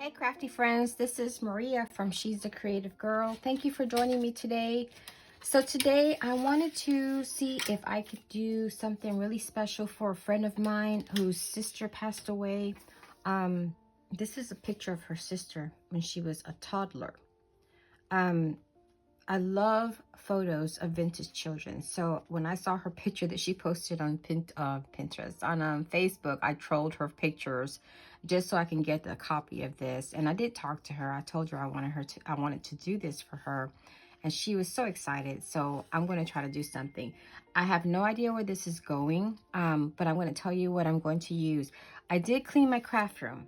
Hey crafty friends, this is Maria from She's a Creative Girl. Thank you for joining me today. So today I wanted to see if I could do something really special for a friend of mine whose sister passed away. This is a picture of her sister when she was a toddler. I love photos of vintage children. So when I saw her picture that she posted on Pinterest, on Facebook, I trolled her pictures just so I can get a copy of this. And I did talk to her. I told her I wanted to do this for her. And she was so excited. So I'm going to try to do something. I have no idea where this is going, but I'm going to tell you what I'm going to use. I did clean my craft room.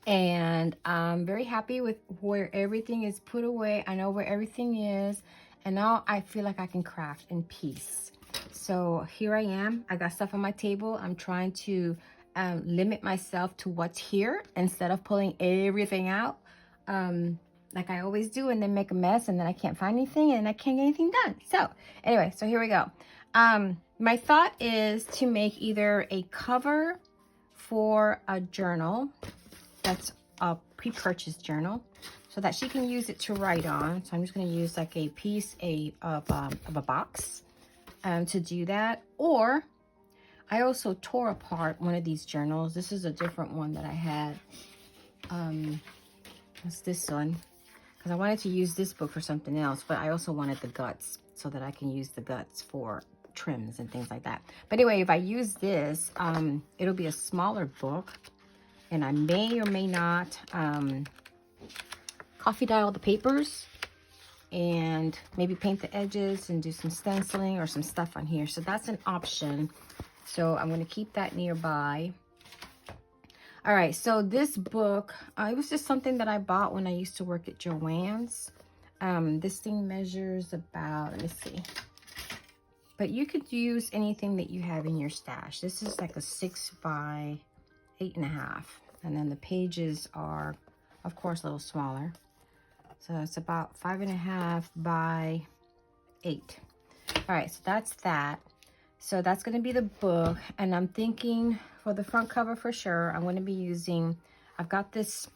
And I'm very happy with where everything is put away. I know where everything is, and now I feel like I can craft in peace. So here I am. I got stuff on my table. I'm trying to limit myself to what's here instead of pulling everything out like I always do, and then make a mess, and then I can't find anything and I can't get anything done. So anyway, so here we go. My thought is to make either a cover for a journal that's a pre-purchased journal so that she can use it to write on. So I'm just going to use like a piece of a box to do that. Or I also tore apart one of these journals. This is a different one that I had. It's this one, because I wanted to use this book for something else, but I also wanted the guts so that I can use the guts for trims and things like that. But anyway, if I use this, it'll be a smaller book. And I may or may not coffee dye all the papers and maybe paint the edges and do some stenciling or some stuff on here. So that's an option. So I'm going to keep that nearby. All right, so this book, it was just something that I bought when I used to work at Joann's. This thing measures about, let me see. But you could use anything that you have in your stash. This is like a 6 by 8.5. And then the pages are, of course, a little smaller. So it's about 5.5 by 8. All right, so that's that. So that's going to be the book. And I'm thinking for the front cover for sure, I'm going to be using, I've got this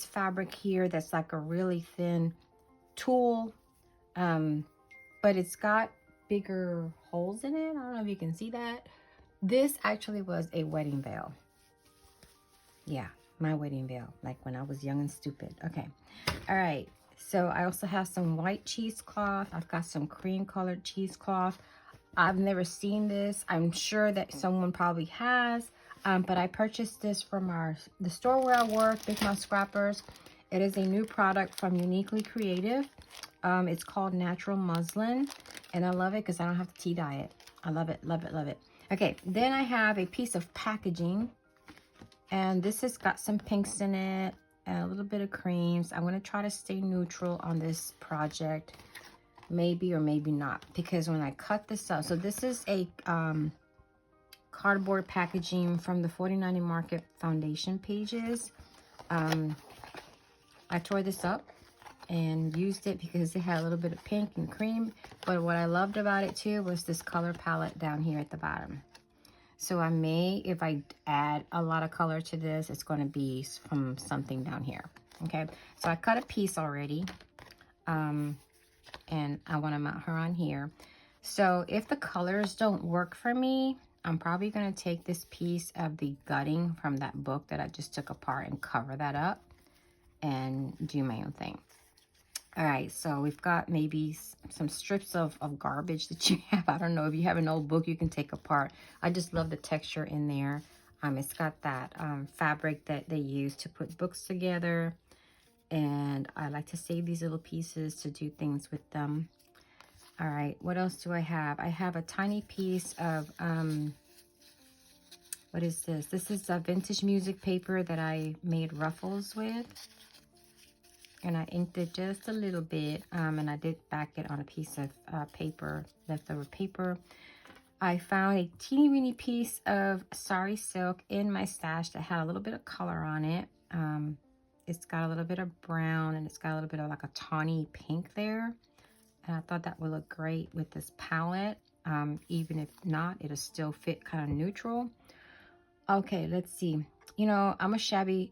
fabric here that's like a really thin tulle. But it's got bigger holes in it. I don't know if you can see that. This actually was a wedding veil. Yeah, my wedding veil, like when I was young and stupid. Okay, all right. So I also have some white cheesecloth. I've got some cream colored cheesecloth. I've never seen this. I'm sure that someone probably has, but I purchased this from the store where I work, Big Mouth Scrappers. It is a new product from Uniquely Creative. It's called Natural Muslin, and I love it because I don't have to tea dye it. I love it, love it, love it. Okay, then I have a piece of packaging. And this has got some pinks in it and a little bit of creams. I'm going to try to stay neutral on this project. Maybe or maybe not. Because when I cut this up, so this is a cardboard packaging from the 49 Market Foundation pages. I tore this up and used it because it had a little bit of pink and cream. But what I loved about it too was this color palette down here at the bottom. So I may, if I add a lot of color to this, it's going to be from something down here. Okay, so I cut a piece already. And I want to mount her on here. So if the colors don't work for me, I'm probably going to take this piece of the gutting from that book that I just took apart and cover that up and do my own thing. All right, so we've got maybe some strips of garbage that you have. I don't know, if you have an old book you can take apart. I just love the texture in there. It's got that fabric that they use to put books together. And I like to save these little pieces to do things with them. All right, what else do I have? I have a tiny piece of, what is this? This is a vintage music paper that I made ruffles with. And I inked it just a little bit, and I did back it on a piece of paper, leftover paper. I found a teeny weeny piece of sari silk in my stash that had a little bit of color on it. It's got a little bit of brown, and it's got a little bit of like a tawny pink there. And I thought that would look great with this palette. Even if not, it'll still fit kind of neutral. Okay, let's see. You know, I'm a shabby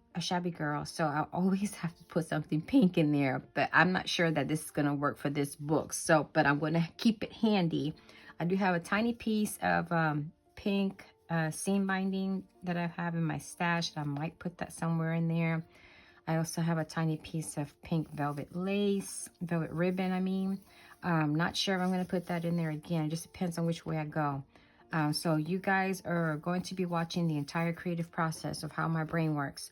girl, so I always have to put something pink in there, but I'm not sure that this is going to work for this book. So, but I'm going to keep it handy. I do have a tiny piece of pink seam binding that I have in my stash. I might put that somewhere in there. I also have a tiny piece of pink velvet ribbon, I mean. Not sure if I'm going to put that in there again. It just depends on which way I go. So you guys are going to be watching the entire creative process of how my brain works.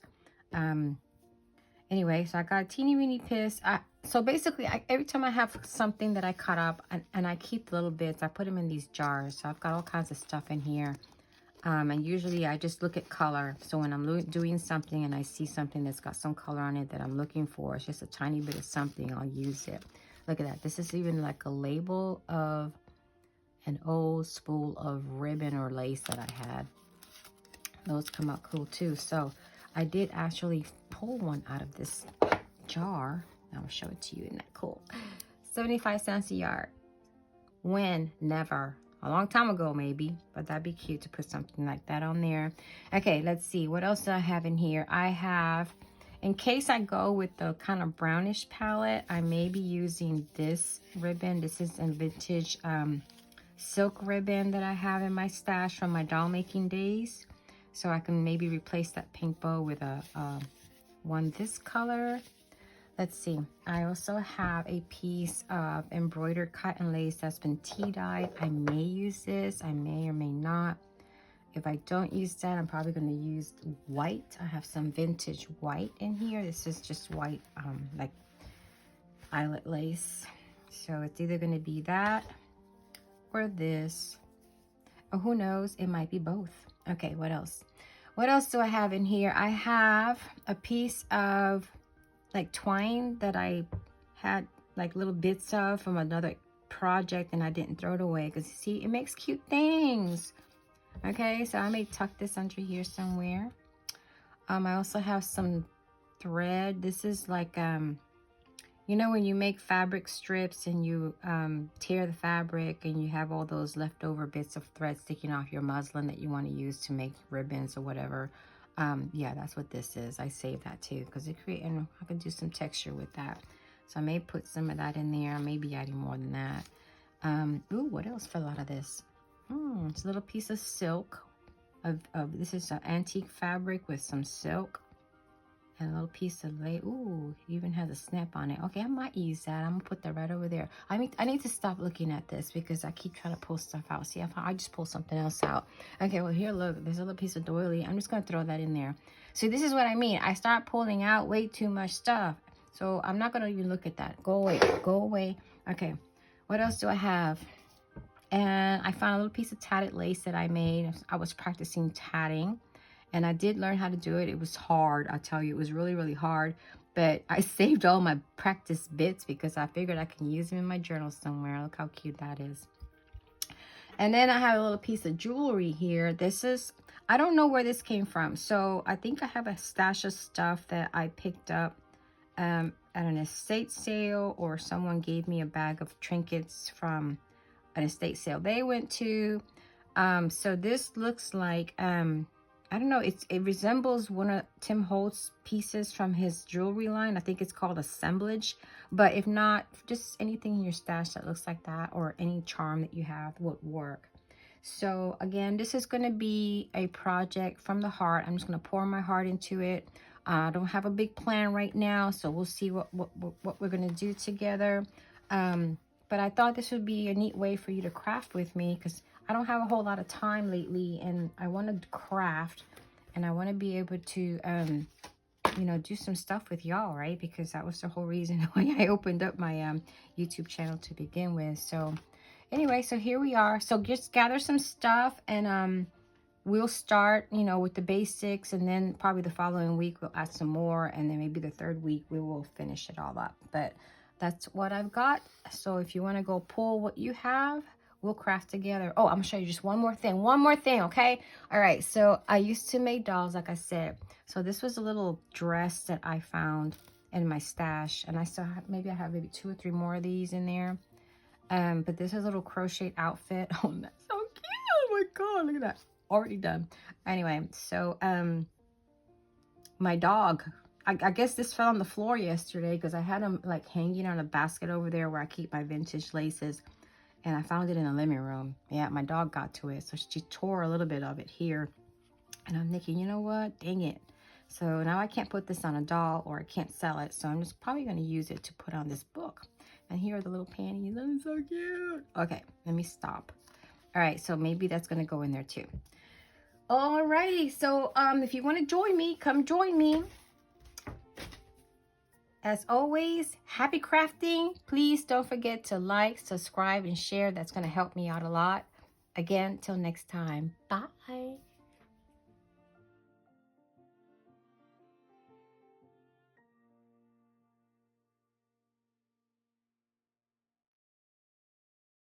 Anyway, so I got a teeny weeny piece. So basically, every time I have something that I cut up, and I keep little bits, I put them in these jars. So I've got all kinds of stuff in here. And usually I just look at color. So when I'm doing something and I see something that's got some color on it that I'm looking for, it's just a tiny bit of something, I'll use it. Look at that. This is even like a label of an old spool of ribbon or lace that I had. Those come out cool too. So I did actually pull one out of this jar. I'll show it to you. Isn't that cool? 75 cents a yard. When? Never. A long time ago maybe, but that'd be cute to put something like that on there. Okay, let's see. What else do I have in here? I have, in case I go with the kind of brownish palette, I may be using this ribbon. This is a vintage silk ribbon that I have in my stash from my doll making days. So I can maybe replace that pink bow with a one this color. Let's see. I also have a piece of embroidered cotton lace that's been tea dyed. I may use this. I may or may not. If I don't use that, I'm probably going to use white. I have some vintage white in here. This is just white, like eyelet lace. So it's either going to be that or this. Or who knows? It might be both. Okay, what else? What else do I have in here? I have a piece of like twine that I had like little bits of from another project and I didn't throw it away because you see it makes cute things. Okay, so I may tuck this under here somewhere. I also have some thread. This is like you know when you make fabric strips and you tear the fabric and you have all those leftover bits of thread sticking off your muslin that you want to use to make ribbons or whatever. Yeah, that's what this is. I saved that too because and I can do some texture with that. So I may put some of that in there. I may be adding more than that. Ooh, what else fell out of this? It's a little piece of silk. This is an antique fabric with some silk. And a little piece of lace. Ooh, it even has a snap on it. Okay, I might use that. I'm gonna put that right over there. I need to stop looking at this because I keep trying to pull stuff out. See, I just pull something else out. Okay, well here, look, there's a little piece of doily. I'm just gonna throw that in there. See, this is what I mean. I start pulling out way too much stuff. So I'm not gonna even look at that. Go away, go away. Okay, what else do I have? And I found a little piece of tatted lace that I made. I was practicing tatting. And I did learn how to do it. It was hard. I tell you, it was really, really hard. But I saved all my practice bits because I figured I can use them in my journal somewhere. Look how cute that is. And then I have a little piece of jewelry here. This is, I don't know where this came from. So I think I have a stash of stuff that I picked up at an estate sale, or someone gave me a bag of trinkets from an estate sale they went to. So this looks like... I don't know, it resembles one of Tim Holtz's pieces from his jewelry line. I think it's called Assemblage. But if not, just anything in your stash that looks like that or any charm that you have would work. So again, this is going to be a project from the heart. I'm just going to pour my heart into it. I don't have a big plan right now, so we'll see what we're going to do together. But I thought this would be a neat way for you to craft with me because I don't have a whole lot of time lately and I want to craft and I want to be able to, you know, do some stuff with y'all, right? Because that was the whole reason why I opened up my YouTube channel to begin with. So anyway, so here we are. So just gather some stuff and we'll start, you know, with the basics, and then probably the following week we'll add some more, and then maybe the third week we will finish it all up. But that's what I've got. So if you want to go pull what you have, we'll craft together. Oh, I'm gonna show you just one more thing, okay? All right, so I used to make dolls, like I said. So this was a little dress that I found in my stash, and I still have, maybe I have maybe 2 or 3 more of these in there. But this is a little crochet outfit. Oh, that's so cute. Oh my God, look at that. Already done. Anyway, so, my dog, I guess this fell on the floor yesterday because I had him like hanging on a basket over there where I keep my vintage laces. And I found it in the living room. Yeah, my dog got to it. So she tore a little bit of it here. And I'm thinking, you know what? Dang it. So now I can't put this on a doll or I can't sell it. So I'm just probably going to use it to put on this book. And here are the little panties. That's so cute. Okay, let me stop. All right, so maybe that's going to go in there too. Alrighty, so if you want to join me, come join me. As always, happy crafting. Please don't forget to like, subscribe, and share. That's going to help me out a lot. Again, till next time. Bye.